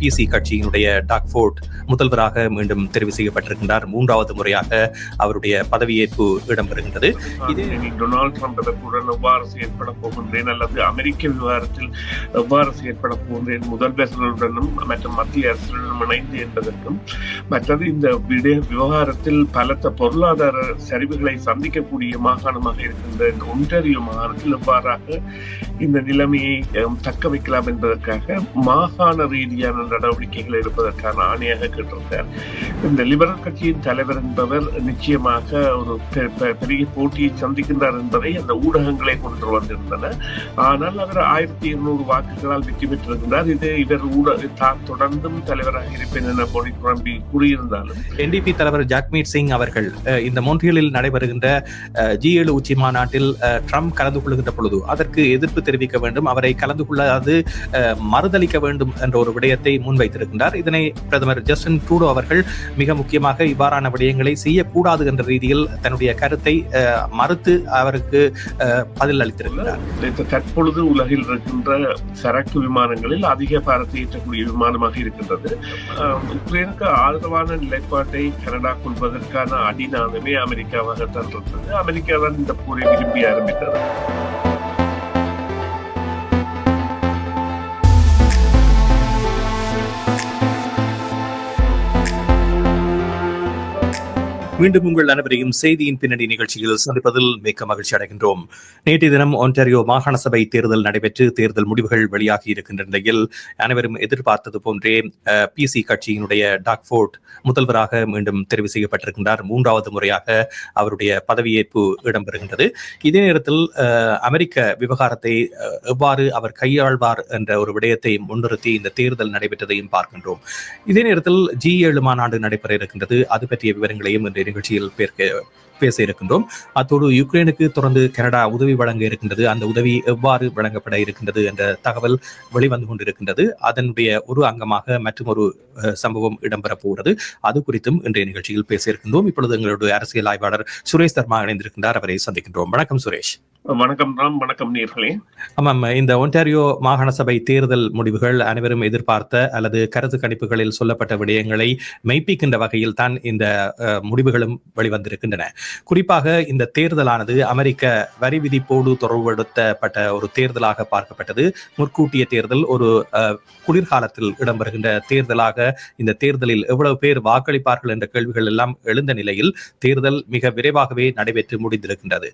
PC கட்சியினுடைய டாக்ஃபோர்ட் முதல்வராக மீண்டும் தெரிவு செய்யப்பட்டிருக்கின்றார். 3வது முறையாக அவருடைய பதவியேற்பு இடம்பெறுகின்றது. டொனால்ட் ட்ரம்ப் எவ்வாறு செயற்பட போகின்றேன் அல்லது அமெரிக்க விவகாரத்தில் எவ்வாறு செயற்பட போகின்றேன் முதல்வர்களுடனும் மற்றும் மத்திய அரசுடனும் இணைந்து என்பதற்கும், மற்றது இந்த விவகாரத்தில் பலத்த பொருளாதார சரிவுகளை சந்திக்கக்கூடிய மாகாணமாக இருக்கின்ற இந்த ஒன்டாரியோ மாகாணத்தில் எவ்வாறாக இந்த நிலைமையை தக்க வைக்கலாம் என்பதற்காக மாகாண ரீதியான நடவடிக்கைகள் எடுப்பதற்கான ஆணையாக கேட்டிருந்தார். இந்த லிபரல் கட்சியின் தலைவர் என்பவர் நிச்சயமாக ஒரு பெரிய போட்டியை சந்திக்கின்றார் என்பதை அந்த ஊடகங்களை கொண்டு வந்திருந்தன. ஆனால் அவர் 1200 வாக்குகளால் வெற்றி பெற்றிருந்தார். இது இவர் தான் தொடர்ந்தும் தலைவராக இருப்பேன் என போனி கூறியிருந்தாலும் NDP தலைவர் ஜக்மீத் சிங் அவர்கள் இந்த மொன்ட்ரியலில் நடைபெறுகின்ற G7 உச்சி மாநாட்டில் ட்ரம்ப் கலந்து கொள்கின்ற பொழுது அதற்கு எதிர்ப்பு தெரிவிக்க வேண்டும், அவரை கலந்து கொள்ளாது மறுதளிக்க வேண்டும் என்ற ஒரு விடயத்தை முன்வைத்திருக்கின்றார். இதனை பிரதமர் ஜஸ்டின் ட்ரூடோ அவர்கள் மிக முக்கியமாக இவ்வாறான விடயங்களை செய்யக்கூடாது என்ற ரீதியில் தன்னுடைய கருத்தை மறுத்து அவருக்கு பதில் அளித்திருக்கிறார். தற்பொழுது உலகில் இருக்கின்ற சரக்கு விமானங்களில் அதிக பாரத்தை ஏற்றக்கூடிய விமானமாக இருக்கின்றது. உக்ரைனுக்கு ஆதரவான நிலைப்பாட்டை கனடா கொள்வதற்கான அடிநாதமே அமெரிக்காவாக தான் இருந்தது. அமெரிக்கா தான் இந்த போரை விரும்பி ஆரம்பித்தது. மீண்டும் உங்கள் அனைவரையும் செய்தியின் பின்னணி நிகழ்ச்சியில் சந்திப்பதில் மிக்க மகிழ்ச்சி அடைகின்றோம். நேற்றைய தினம் ஒன்டாரியோ மாகாண சபை தேர்தல் நடைபெற்று தேர்தல் முடிவுகள் வெளியாகி இருக்கின்ற நிலையில் அனைவரும் எதிர்பார்த்தது போன்றே பிசி கட்சியினுடைய டாக்ஃபோர்ட் முதல்வராக மீண்டும் தெரிவு செய்யப்பட்டிருக்கின்றார். 3வது முறையாக அவருடைய பதவியேற்பு இடம்பெறுகின்றது. இதே நேரத்தில் அமெரிக்க விவகாரத்தை எவ்வாறு அவர் கையாள்வார் என்ற ஒரு விடயத்தை முன்னிறுத்தி இந்த தேர்தல் நடைபெற்றதையும் பார்க்கின்றோம். இதே நேரத்தில் G7 மாநாடு நடைபெற இருக்கின்றது. அது பற்றிய விவரங்களையும் இந்த நிகழ்ச்சியில் பேச இருக்கின்றோம். அத்தோடு யுக்ரைனுக்கு தொடர்ந்து கனடா உதவி வழங்க இருக்கின்றது. அந்த உதவி எவ்வாறு வழங்கப்பட இருக்கின்றது என்ற தகவல் வெளிவந்து கொண்டிருக்கின்றது. அதனுடைய ஒரு அங்கமாக மற்றும் ஒரு சம்பவம் இடம்பெற போகிறது. அது குறித்தும் இன்றைய நிகழ்ச்சியில் பேச இருக்கின்றோம். இப்பொழுது எங்களுடைய அரசியல் ஆய்வாளர் சுரேஷ் தர்மா இணைந்திருக்கின்றார். அவரை சந்திக்கின்றோம். வணக்கம் சுரேஷ். வணக்கம் ராம். வணக்கம் நேயர்களே. ஆமாம், இந்த ஒன்டாரியோ மாகாண சபை தேர்தல் முடிவுகள் அனைவரும் எதிர்பார்த்த அல்லது கருத்து கணிப்புகளில் சொல்லப்பட்ட விடயங்களை மெய்ப்பிக்கின்ற வகையில் தான் இந்த முடிவுகளும் வெளிவந்திருக்கின்றன. குறிப்பாக இந்த தேர்தலானது அமெரிக்க வரி விதிப்போடு தொடர்புபடுத்தப்பட்ட ஒரு தேர்தலாக பார்க்கப்பட்டது. முற்கூட்டிய தேர்தல் ஒரு குளிர்காலத்தில் இடம்பெறுகின்ற தேர்தலாக இந்த தேர்தலில் எவ்வளவு பேர் வாக்களிப்பார்கள் என்ற கேள்விகள் எல்லாம் எழுந்த நிலையில் தேர்தல் மிக விரைவாகவே நடைபெற்று முடிந்திருக்கின்றது.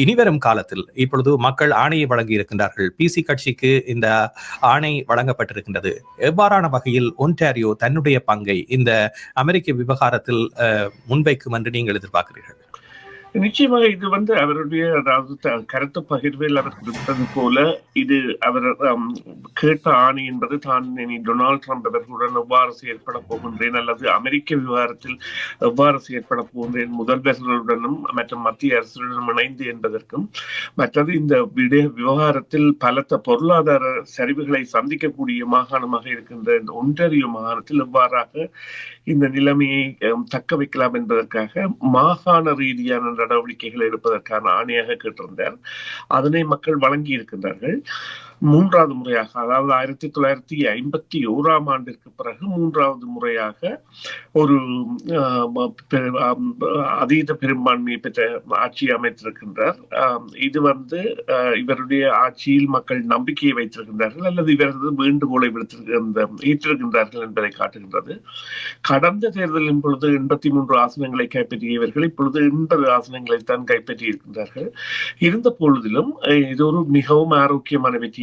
இனிவரும் காலத்தில் இப்பொழுது மக்கள் ஆணையை வழங்கி இருக்கின்றார்கள். பிசி கட்சிக்கு இந்த ஆணை வழங்கப்பட்டிருக்கின்றது. எவ்வாறான வகையில் ஒன்டாரியோ தன்னுடைய பங்கை இந்த அமெரிக்க விவகாரத்தில் முன்வைக்கும் என்று நீங்கள் எதிர்பார்க்கிறீர்கள்? நிச்சயமாக இது அவருடைய கருத்து பகிர்வில் அவர் இருப்பது போல இது அவர் கேட்ட ஆணை என்பது தான் டொனால்ட் ட்ரம்ப் அவர்களுடன் எவ்வாறு செயற்பட போகின்றேன் அல்லது அமெரிக்க விவகாரத்தில் எவ்வாறு செயற்பட போகின்றேன் முதல்வர்களுடனும் மற்றும் மத்திய அரசுடனும் இணைந்து என்பதற்கும், மற்றது இந்த விவகாரத்தில் பலத்த பொருளாதார சரிவுகளை சந்திக்கக்கூடிய மாகாணமாக இருக்கின்ற இந்த ஒன்டாரியோ மாகாணத்தில் எவ்வாறாக இந்த நிலைமையை தக்க வைக்கலாம் என்பதற்காக மாகாண ரீதியான நடவடிக்கைகள் எடுப்பதற்கான ஆணையாக கேட்டிருந்தார். அதனை மக்கள் வழங்கி இருக்கின்றார்கள். 3வது முறையாக, அதாவது 1951ஆம் ஆண்டிற்கு பிறகு 3வது முறையாக ஒரு அதீத பெரும்பான்மையை பெற்ற ஆட்சி அமைத்திருக்கின்றார். இது இவருடைய ஆட்சியில் மக்கள் நம்பிக்கையை வைத்திருக்கின்றார்கள் அல்லது இவரது வேண்டுகோளை ஏற்றிருக்கின்றார்கள் என்பதை காட்டுகின்றது. கடந்த தேர்தலின் பொழுது 83 ஆசனங்களை கைப்பற்றியவர்கள் இப்பொழுது 80 ஆசனங்களை தான் கைப்பற்றி இருக்கின்றார்கள். இருந்த பொழுதிலும் இது ஒரு மிகவும் ஆரோக்கியமான வெற்றி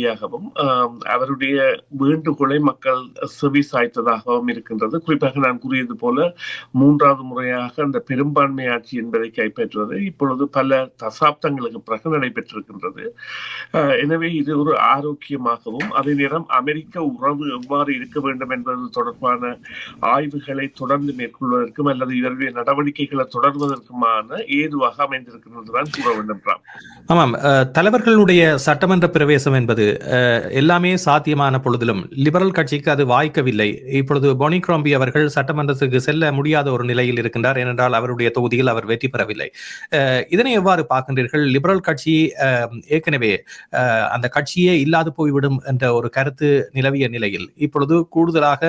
அவருடைய வேண்டுகோளை மக்கள் செவி சாய்த்ததாகவும் இருக்கின்றது. குறிப்பாக நான் கூறியது போல 3வது முறையாக அந்த பெரும்பான்மை ஆட்சி என்பதை கைப்பற்றுவது இப்பொழுது பல தசாப்தங்களுக்கு பிறகு நடைபெற்றிருக்கின்றது. எனவே இது ஒரு ஆரோக்கியமாகவும் அதே நேரம் அமெரிக்க உறவு எவ்வாறு இருக்க வேண்டும் என்பது தொடர்பான ஆய்வுகளை தொடர்ந்து மேற்கொள்வதற்கும் அல்லது இவருடைய நடவடிக்கைகளை தொடர்வதற்குமான ஏதுவாக அமைந்திருக்கின்றது தான் கூற வேண்டும். ஆமாம், தலைவர்களுடைய சட்டமன்ற பிரவேசம் என்பது எல்லாமே சாத்தியமான பொழுதிலும் லிபரல் கட்சிக்கு அது வாய்க்கவில்லை. இப்பொழுது பொனி கிராம்பி அவர்கள் சட்டமன்றத்துக்கு செல்ல முடியாத ஒரு நிலையில் இருக்கின்றார். ஏனென்றால் அவருடைய தொகுதியில் அவர் வெற்றி பெறவில்லை. இதனை எவ்வாறு பார்க்கின்றீர்கள்? லிபரல் கட்சி ஏற்கனவே அந்த கட்சியே இல்லாது போய்விடும் என்ற ஒரு கருத்து நிலவிய நிலையில் இப்பொழுது கூடுதலாக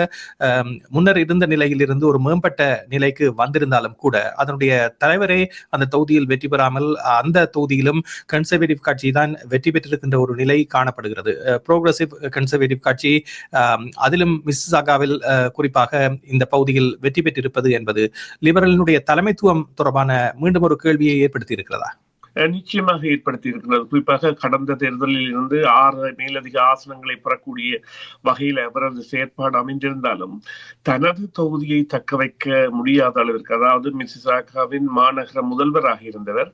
முன்னர் இருந்த நிலையில் இருந்து ஒரு மேம்பட்ட நிலைக்கு வந்திருந்தாலும் கூட அதனுடைய தலைவரே அந்த தொகுதியில் வெற்றி பெறாமல் அந்த தொகுதியிலும் கன்சர்வேட்டிவ் கட்சி தான் வெற்றி பெற்றிருக்கின்ற ஒரு நிலை காணப்படுகிறது. புரோகிரசிவ் கன்சர்வேட்டிவ் கட்சி அதிலும் மிசிசாகாவில் குறிப்பாக இந்த பகுதியில் வெற்றி பெற்றிருப்பது என்பது லிபரலினுடைய தலைமைத்துவம் தொடர்பான மீண்டும் ஒரு கேள்வியை ஏற்படுத்தி இருக்கிறதா? நிச்சயமாக ஏற்படுத்தி இருக்கிறது. குறிப்பாக கடந்த தேர்தலில் இருந்து 6 மேலதிக ஆசனங்களை பெறக்கூடிய வகையில் அவரது செயற்பாடு அமைந்திருந்தாலும் தனது தொகுதியை தக்க வைக்க முடியாத அளவிற்கு, அதாவது மிசிசாகாவின் மாநகர முதல்வராக இருந்தவர்,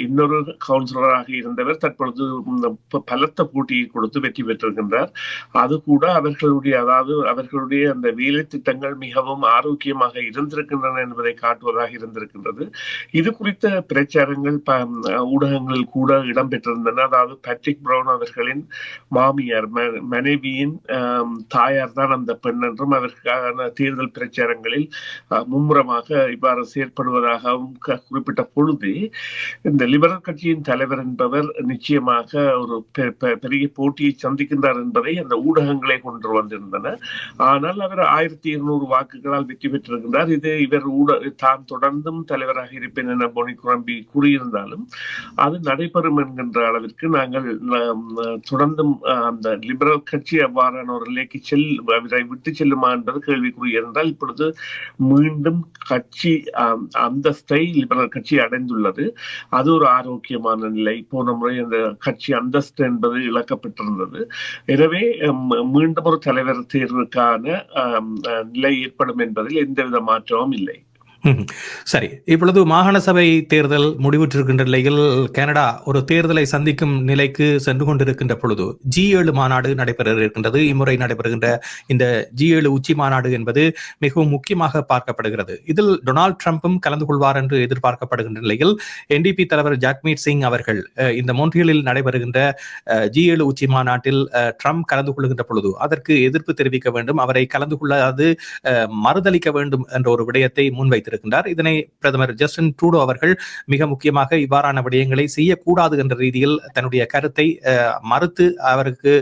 இன்னொரு கவுன்சிலராக இருந்தவர் தற்பொழுது பலத்த போட்டியை கொடுத்து வெற்றி பெற்றிருக்கின்றார். அது கூட அவர்களுடைய அந்த வேலை திட்டங்கள் மிகவும் ஆரோக்கியமாக இருந்திருக்கின்றன என்பதை காட்டுவதாக இருந்திருக்கின்றது. இது குறித்த பிரச்சாரங்கள் ஊடகங்களில் கூட இடம்பெற்றிருந்தன. அதாவது பேட்ரிக் பிரவுன் அவர்களின் மாமியார் மனைவியின் தாயார் தான் அந்த பெண் என்றும் அவருக்கான தேர்தல் பிரச்சாரங்களில் மும்முரமாக இவ்வாறு செயற்படுவதாகவும் குறிப்பிட்ட பொழுது இந்த லிபரல் கட்சியின் தலைவர் என்பவர் நிச்சயமாக ஒரு பெரிய போட்டியை சந்திக்கின்றார் என்பதை அந்த ஊடகங்களே கொண்டு வந்திருந்தன. ஆனால் அவர் 1200 வாக்குகளால் வெற்றி பெற்றிருக்கின்றார். இது இவர் தான் தொடர்ந்தும் தலைவராக இருப்பேன் என பொனி கிராம்பி கூறியிருந்தார். அது நடைபெறும் என்கின்ற அளவிற்கு நாங்கள் தொடர்ந்தும் அந்த லிபரல் கட்சி அவ்வாறான ஒரு நிலைக்கு விட்டு செல்லுமா என்பது கேள்விக்குரிய. என்றால் இப்பொழுது மீண்டும் கட்சி அந்தஸ்தை லிபரல் கட்சி அடைந்துள்ளது. அது ஒரு ஆரோக்கியமான நிலை. போன முறை அந்த கட்சி அந்தஸ்து என்பது இழக்கப்பட்டிருந்தது. எனவே மீண்டும் ஒரு தலைவர் தேர்வுக்கான நிலை ஏற்படும் என்பதில் எந்தவித மாற்றமும் இல்லை. சரி, இப்பொழுது மாகாண சபை தேர்தல் முடிவுற்றிருக்கின்ற நிலையில் கனடா ஒரு தேர்தலை சந்திக்கும் நிலைக்கு சென்று கொண்டிருக்கின்ற பொழுது G7 மாநாடு நடைபெற இருக்கின்றது. இம்முறை நடைபெறுகின்ற இந்த G7 உச்சி மாநாடு என்பது மிகவும் முக்கியமாக பார்க்கப்படுகிறது. இதில் டொனால்ட் ட்ரம்பும் கலந்து கொள்வார் என்று எதிர்பார்க்கப்படுகின்ற நிலையில் NDP தலைவர் ஜக்மீத் சிங் அவர்கள் இந்த மொன்ட்ரியலில் நடைபெறுகின்ற G7 உச்சி மாநாட்டில் ட்ரம்ப் கலந்து கொள்கின்ற பொழுது அதற்கு எதிர்ப்பு தெரிவிக்க வேண்டும், அவரை கலந்து கொள்ளாது மறுதளிக்க வேண்டும் என்ற ஒரு விடயத்தை முன்வைத்து இருக்கின்றார். இதனை பிரதமர் ஜஸ்டின் ட்ரூடோ அவர்கள் மிக முக்கியமாக இவ்வாறான விடயங்களை செய்யக்கூடாது என்ற ரீதியில் தன்னுடைய கருத்தை மறுத்து அவருக்கு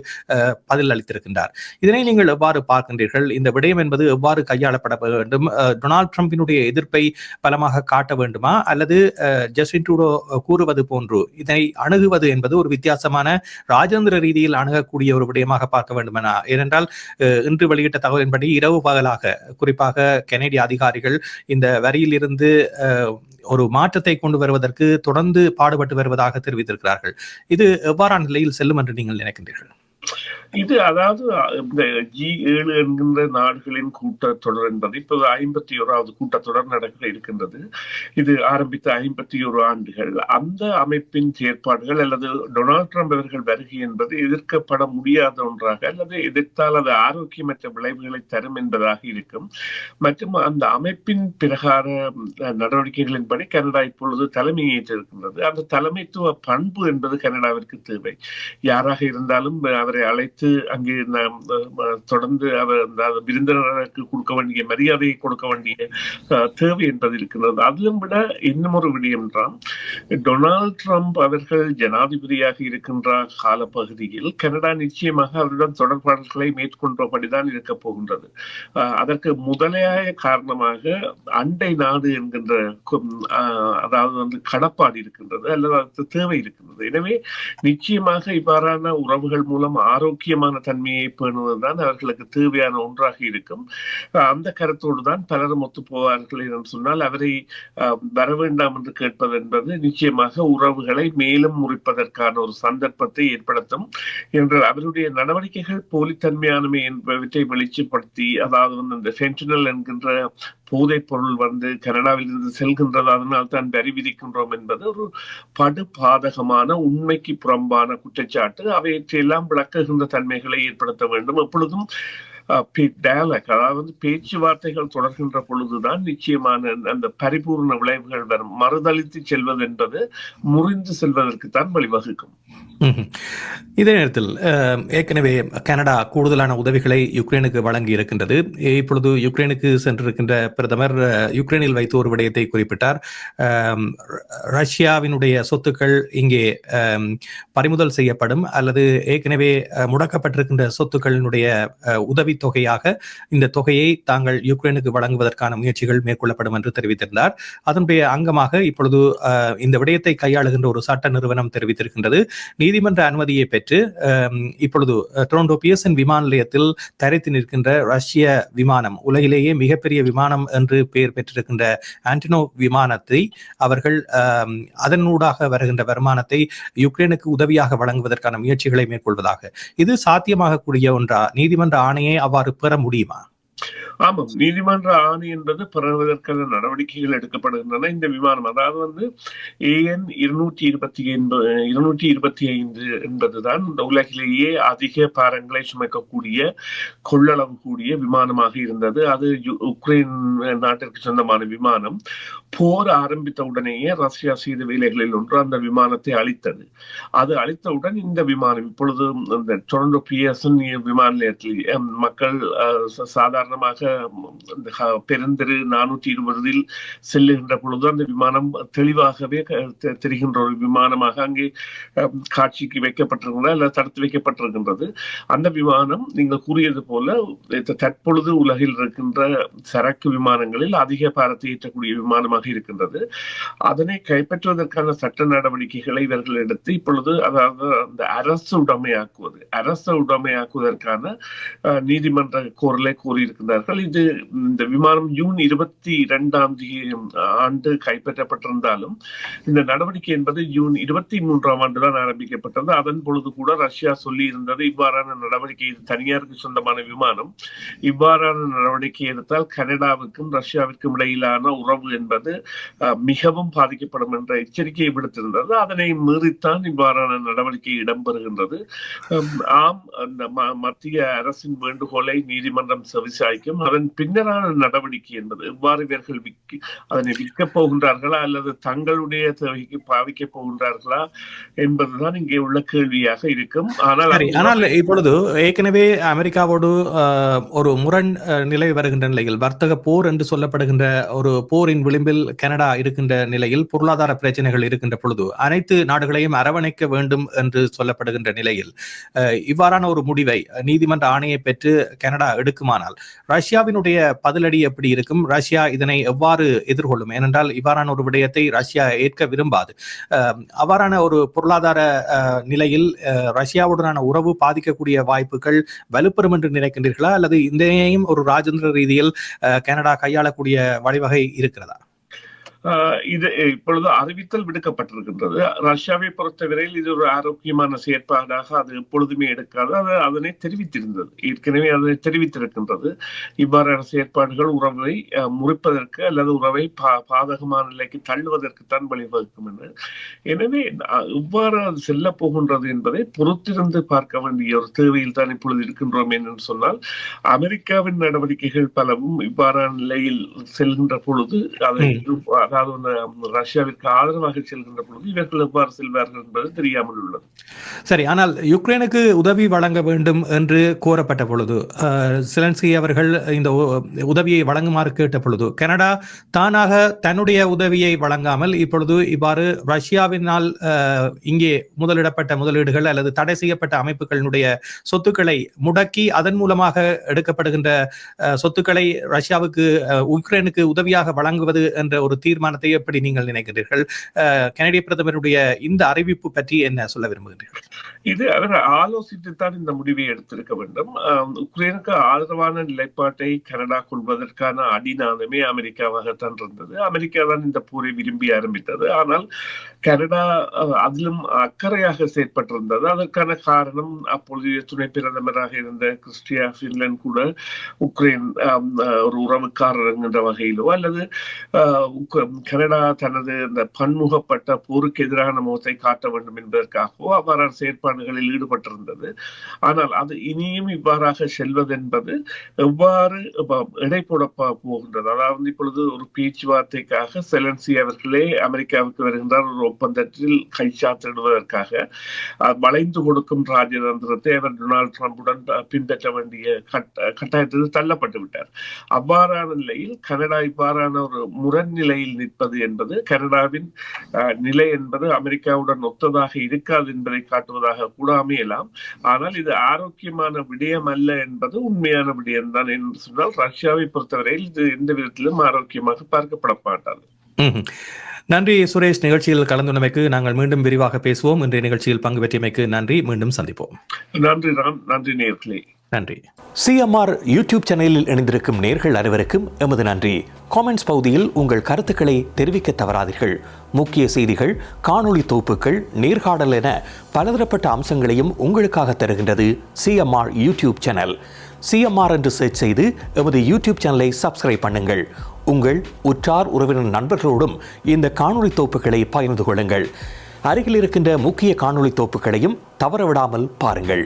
பதில் அளித்திருக்கின்றார். இதனை நீங்கள் எவ்வாறு பார்க்கின்றீர்கள்? இந்த விடயம் என்பது எவ்வாறு கையாளப்பட வேண்டும்? டொனால்ட் ட்ரம்பினுடைய எதிர்ப்பை பலமாக காட்ட வேண்டுமா, அல்லது ஜஸ்டின் ட்ரூடோ கூறுவது போன்று இதனை அணுகுவது என்பது ஒரு வித்தியாசமான ராஜேந்திர ரீதியில் அணுகக்கூடிய ஒரு விடயமாக பார்க்க வேண்டுமென? ஏனென்றால் இன்று வெளியிட்ட தகவலின்படி இரவு பகலாக குறிப்பாக கனேடிய அதிகாரிகள் இந்த வரியில் இருந்து ஒரு மாற்றத்தை கொண்டு வருவதற்கு தொடர்ந்து பாடுபட்டு வருவதாக தெரிவித்திருக்கிறார்கள். இது எவ்வாறான நிலையில் செல்லும் என்று நீங்கள் நினைக்கின்றீர்கள்? இது அதாவது இந்த G7 என்கின்ற நாடுகளின் கூட்டத்தொடர் என்பது இப்போது 51வது கூட்டத்தொடர் நடக்க இருக்கின்றது. இது ஆரம்பித்த 51 ஆண்டுகள். அந்த அமைப்பின் செயற்பாடுகள் அல்லது டொனால்ட் ட்ரம்ப் அவர்கள் வருகை என்பது எதிர்க்கப்பட முடியாத ஒன்றாக, அல்லது எதிர்த்தால் அது ஆரோக்கியமற்ற விளைவுகளை தரும் என்பதாக இருக்கும். மற்றும் அந்த அமைப்பின் பிரகார நடவடிக்கைகளின்படி கனடா இப்பொழுது தலைமையேற்றிருக்கின்றது. அந்த தலைமைத்துவ பண்பு என்பது கனடாவிற்கு தேவை. யாராக இருந்தாலும் அவரை அழைத்து அங்கே தொடர்ந்து அவர் விருந்தினருக்கு கொடுக்க வேண்டிய மரியாதையை கொடுக்க வேண்டிய தேவை என்பது இருக்கின்றது. அதிலும் விட இன்னும் ஒரு விடயம் தான், டொனால்ட் ட்ரம்ப் அவர்கள் ஜனாதிபதியாக இருக்கின்ற காலப்பகுதியில் கனடா நிச்சயமாக அவருடன் தொடர்பாடல்களை மேற்கொண்டபடிதான் இருக்க போகின்றது. அதற்கு முதலையாய காரணமாக அண்டை நாடு என்கின்ற அதாவது கடப்பாடு இருக்கின்றது, அல்லது அது தேவை இருக்கின்றது. எனவே நிச்சயமாக இவ்வாறான உறவுகள் மூலம் ஆரோக்கியமான தன்மையை பேணுவதுதான் அவர்களுக்கு தேவையான ஒன்றாக இருக்கும். அந்த கருத்தோடு தான் பலரும் ஒத்து போவார்கள் என்று சொன்னால் அவரை வர வேண்டாம் என்று கேட்பது என்பது நிச்சயமாக உறவுகளை மேலும் முறிப்பதற்கான ஒரு சந்தர்ப்பத்தை ஏற்படுத்தும் என்று அவருடைய நடவடிக்கைகள் போலித்தன்மையானவை என்பவற்றை வெளிச்சப்படுத்தி, அதாவது இந்த ஃபென்டனல் என்கின்ற போதைப் பொருள் கனடாவில் இருந்து செல்கின்றது, அதனால் தான் வரி விதிக்கின்றோம் என்பது ஒரு படுபாதகமான உண்மைக்கு புறம்பான குற்றச்சாட்டு. அவையற்றையெல்லாம் விளக்குகின்ற தன்மைகளை ஏற்படுத்த வேண்டும். எப்பொழுதும் டயலாக், அதாவது பேச்சுவார்த்தைகள் தொடர்கின்ற பொழுதுதான் நிச்சயமான அந்த பரிபூர்ண விளைவுகள் வரும். மறுதளித்து செல்வது என்பது முறிந்து செல்வதற்குத்தான் வழிவகுக்கும். ம்ஹும். இதே நேரத்தில் ஏற்கனவே கனடா கூடுதலான உதவிகளை யுக்ரைனுக்கு வழங்கி இருக்கின்றது. இப்பொழுது யுக்ரைனுக்கு சென்றிருக்கின்ற பிரதமர் யுக்ரைனில் வைத்து ஒரு விடயத்தை குறிப்பிட்டார். ரஷ்யாவினுடைய சொத்துக்கள் இங்கே பறிமுதல் செய்யப்படும் அல்லது ஏற்கனவே முடக்கப்பட்டிருக்கின்ற சொத்துக்களினுடைய உதவித்தொகையாக இந்த தொகையை தாங்கள் யுக்ரைனுக்கு வழங்குவதற்கான முயற்சிகள் மேற்கொள்ளப்படும் என்று தெரிவித்திருந்தார். அதனுடைய அங்கமாக இப்பொழுது இந்த விடயத்தை கையாளுகின்ற ஒரு சட்ட நிறுவனம் தெரிவித்திருக்கின்றது. நீதிமன்ற அனுமதியை பெற்று இப்பொழுது டொரண்டோ பியர்சன் விமான நிலையத்தில் தரைத்து நிற்கின்ற ரஷ்ய விமானம், உலகிலேயே மிகப்பெரிய விமானம் என்று பெயர் பெற்றிருக்கின்ற ஆன்டினோ விமானத்தை அவர்கள் அதனூடாக வருகின்ற வருமானத்தை யுக்ரைனுக்கு உதவியாக வழங்குவதற்கான முயற்சிகளை மேற்கொள்வதாக, இது சாத்தியமாகக்கூடிய ஒன்றா? நீதிமன்ற ஆணையை அவ்வாறு பெற முடியுமா? ஆமாம், நீதிமன்ற ஆணை என்பது பெறுவதற்கான நடவடிக்கைகள் எடுக்கப்படுகின்றன. இந்த விமானம், அதாவது AN 225 என்பதுதான் இந்த உலகிலேயே அதிக பாரங்களை சுமக்கக்கூடிய கொள்ளளவு கூடிய விமானமாக இருந்தது. அது உக்ரைன் நாட்டிற்கு சொந்தமான விமானம். போர் ஆரம்பித்த உடனேயே ரஷ்யா செய்த வேலைகளில் ஒன்று அந்த விமானத்தை அழித்தது. அது அழித்தவுடன் இந்த விமானம் இப்பொழுது இந்த டொரண்டோ பியர்சன் விமான நிலையத்தில் மக்கள் சாதாரணமாக பெருந்தெரு 420 செல்லுகின்ற பொழுது அந்த விமானம் தெளிவாகவே தெரிகின்ற ஒரு விமானமாக அங்கே காட்சிக்கு வைக்கப்பட்டிருக்கின்றது அல்லது தடுத்து வைக்கப்பட்டிருக்கின்றது. அந்த விமானம் நீங்கள் கூறியது போல தற்பொழுது உலகில் இருக்கின்ற சரக்கு விமானங்களில் அதிக பாரத்தை ஏற்றக்கூடிய விமானமாக இருக்கின்றது. அதனை கைப்பற்றுவதற்கான சட்ட நடவடிக்கைகளை இவர்கள் எடுத்து இப்பொழுது, அதாவது அந்த அரசு உடைமையாக்குவதற்கான நீதிமன்ற கோரலை கூறியிருக்கிறார்கள். இது இந்த விமானம் ஜூன் 22 கைப்பற்றப்பட்டிருந்தாலும் இந்த நடவடிக்கை என்பது ஜூன் 23 தான் ஆரம்பிக்கப்பட்டது. அதன் பொழுது கூட ரஷ்யா சொல்லி இருந்தது, இவ்வாறான நடவடிக்கை, இது தனியாருக்கு சொந்தமான விமானம், இவ்வாறான நடவடிக்கை எடுத்தால் கனடாவுக்கும் ரஷ்யாவிற்கும் இடையிலான உறவு என்பது மிகவும் பாதிக்கப்படும் என்ற எச்சரிக்கையை விடுத்திருந்தது. அதனை மீறித்தான் இவ்வாறான நடவடிக்கை இடம்பெறுகின்றது. ஆம், அந்த மத்திய அரசின் வேண்டுகோளை நீதிமன்றம் செவிசாய்க்கும். அதன் பின்னரான நடவடிக்கை என்பது எவ்வாறு இவர்கள் அதனை விற்கப் போகின்றார்களா அல்லது தங்களுடைய தேவைக்கு பாவிக்கப் போகின்றார்களா என்பதுதான் இங்கே உள்ள கேள்வியாக இருக்கும். ஆனால் இப்பொழுது ஏற்கனவே அமெரிக்காவோடு ஒரு முரண் நிலை வருகின்ற நிலையில், வர்த்தக போர் என்று சொல்லப்படுகின்ற ஒரு போரின் விளிம்பில் கனடா இருக்கின்ற நிலையில், பொருளாதார பிரச்சனைகள் இருக்கின்ற பொழுது அனைத்து நாடுகளையும் அரவணைக்க வேண்டும் என்று சொல்லப்படுகின்ற நிலையில் இவ்வாறான ஒரு முடிவை நீதிமன்ற ஆணையை பெற்று கனடா எடுக்குமானால் ரஷ்யாவினுடைய பதிலடி எப்படி இருக்கும்? ரஷ்யா இதனை எவ்வாறு எதிர்கொள்ளும்? ஏனென்றால் இவ்வாறான ஒரு விடயத்தை ரஷ்யா ஏற்க விரும்பாது. அவ்வாறான ஒரு பொருளாதார நிலையில் ரஷ்யாவுடனான உறவு பாதிக்கக்கூடிய வாய்ப்புகள் வலுப்பெறும் என்று நினைக்கின்றீர்களா அல்லது இதையும் ஒரு ராஜேந்திர ரீதியில் கனடா கையாளக்கூடிய வழிவகை இருக்கிறதா? இது இப்பொழுது அறிவித்தல் விடுக்கப்பட்டிருக்கின்றது. ரஷ்யாவை பொறுத்தவரையில் இது ஒரு ஆரோக்கியமான செயற்பாடாக அது எப்பொழுதுமே எடுக்காது. அது அதனை தெரிவித்திருந்தது, ஏற்கனவே அதனை தெரிவித்திருக்கின்றது. இவ்வாறான செயற்பாடுகள் உறவை முறிப்பதற்கு அல்லது உறவை பாதகமான நிலைக்கு தள்ளுவதற்குத்தான் வழிவகுக்கும் என்று. எனவே இவ்வாறு அது செல்ல போகின்றது என்பதை பொறுத்திருந்து பார்க்க வேண்டிய ஒரு தேவையில் தான் இப்பொழுது இருக்கின்றோம். என்று சொன்னால் அமெரிக்காவின் நடவடிக்கைகள் பலவும் இவ்வாறான நிலையில் செல்கின்ற பொழுது அதை, அதாவது ரஷ்யாவிற்கு ஆதரவாக செல்கின்ற பொழுது இவர்கள் எவ்வாறு செல்வார்கள் என்பது தெரியாமல் உள்ளது. சரி, ஆனால் யுக்ரைனுக்கு உதவி வழங்க வேண்டும் என்று கோரப்பட்ட பொழுது, செலன்ஸ்கி அவர்கள் இந்த உதவியை வழங்குமாறு கேட்ட பொழுது கனடா தானாக தன்னுடைய உதவியை வழங்காமல் இப்பொழுது இவ்வாறு ரஷ்யாவினால் இங்கே முதலிடப்பட்ட முதலீடுகள் அல்லது தடை செய்யப்பட்ட அமைப்புகளினுடைய சொத்துக்களை முடக்கி அதன் மூலமாக எடுக்கப்படுகின்ற சொத்துக்களை ரஷ்யாவுக்கு உக்ரைனுக்கு உதவியாக வழங்குவது என்ற ஒரு தீர்மானத்தை எப்படி நீங்கள் நினைக்கிறீர்கள்? கனடிய பிரதமருடைய இந்த அறிவிப்பு பற்றி என்ன சொல்ல விரும்புகிறீர்கள்? இது அவர் ஆலோசித்துத்தான் இந்த முடிவை எடுத்திருக்க வேண்டும். உக்ரைனுக்கு ஆதரவான நிலைப்பாட்டை கனடா கொள்வதற்கான அடிநாதமே அமெரிக்காவாகத்தான் இருந்தது. அமெரிக்கா தான் இந்த போரை விரும்பி ஆரம்பித்தது. ஆனால் கனடா அதிலும் அக்கறையாக செயற்பட்டிருந்தது. அதற்கான காரணம் அப்பொழுது துணை பிரதமராக இருந்த கிறிஸ்டியா ஃபின்லாண்ட் கூட உக்ரைன் ஒரு உறவுக்காரர் என்கின்ற வகையிலோ அல்லது கனடா தனது இந்த பன்முகப்பட்ட போருக்கு எதிரான முகத்தை காட்ட வேண்டும் என்பதற்காகவோ அவ்வாறான செயற்பாடுகளில் ஈடுபட்டிருந்தது. ஆனால் அது இனியும் இவ்வாறாக செல்வதென்பது எவ்வாறு எடை போட போகின்றது. அதாவது இப்பொழுது ஒரு பேச்சுவார்த்தைக்காக செலன்சி அவர்களே அமெரிக்காவுக்கு வருகின்றார், ஒரு ஒப்பந்தத்தில் கைச்சாத்திடுவதற்காக வளைந்து கொடுக்கும் ராஜதந்திரத்தை அவர் டொனால்டு டிரம்புடன் பின்பற்ற வேண்டிய கட்டாயத்தில் தள்ளப்பட்டு விட்டார். அவ்வாறான நிலையில் கனடா இவ்வாறான ஒரு முரண்நிலையில் நிற்பது என்பது கனடாவின் நிலை என்பது அமெரிக்காவுடன் ஒத்ததாக இருக்காது என்பதை காட்டுவதாக கூட அமையலாம். ஆனால் இது ஆரோக்கியமான விடயம் அல்ல என்பது உண்மையான விடயம் தான். என்று சொன்னால் ரஷ்யாவை பொறுத்தவரையில் இது எந்த விதத்திலும் ஆரோக்கியமாக பார்க்கப்பட மாட்டாது. நன்றி சுரேஷ். நிகழ்ச்சியில் கலந்துள்ளமைக்கு நாங்கள் மீண்டும் விரிவாக பேசுவோம். இன்றைய நிகழ்ச்சியில் பங்கு பெற்றியமைக்கு நன்றி. மீண்டும் சந்திப்போம். நன்றி நேயர்களே. நன்றி. சிஎம்ஆர் யூடியூப் சேனலில் இணைந்திருக்கும் நேர்கள் அனைவருக்கும் எமது நன்றி. காமெண்ட்ஸ் பகுதியில் உங்கள் கருத்துக்களை தெரிவிக்க தவறாதீர்கள். முக்கிய செய்திகள், காணொளி தொகுப்புகள், நேர்காணல் என பலதரப்பட்ட அம்சங்களையும் உங்களுக்காக தருகின்றது சிஎம்ஆர் யூடியூப் சேனல். சிஎம்ஆர் என்று சர்ச் செய்து எமது யூடியூப் சேனலை சப்ஸ்கிரைப் பண்ணுங்கள். உங்கள் உற்றார் உறவினர் நண்பர்களோடும் இந்த காணொளி தொகுப்புகளை பகிர்ந்து கொள்ளுங்கள். அருகில் இருக்கின்ற முக்கிய காணொளி தொகுப்புகளையும் தவறவிடாமல் பாருங்கள்.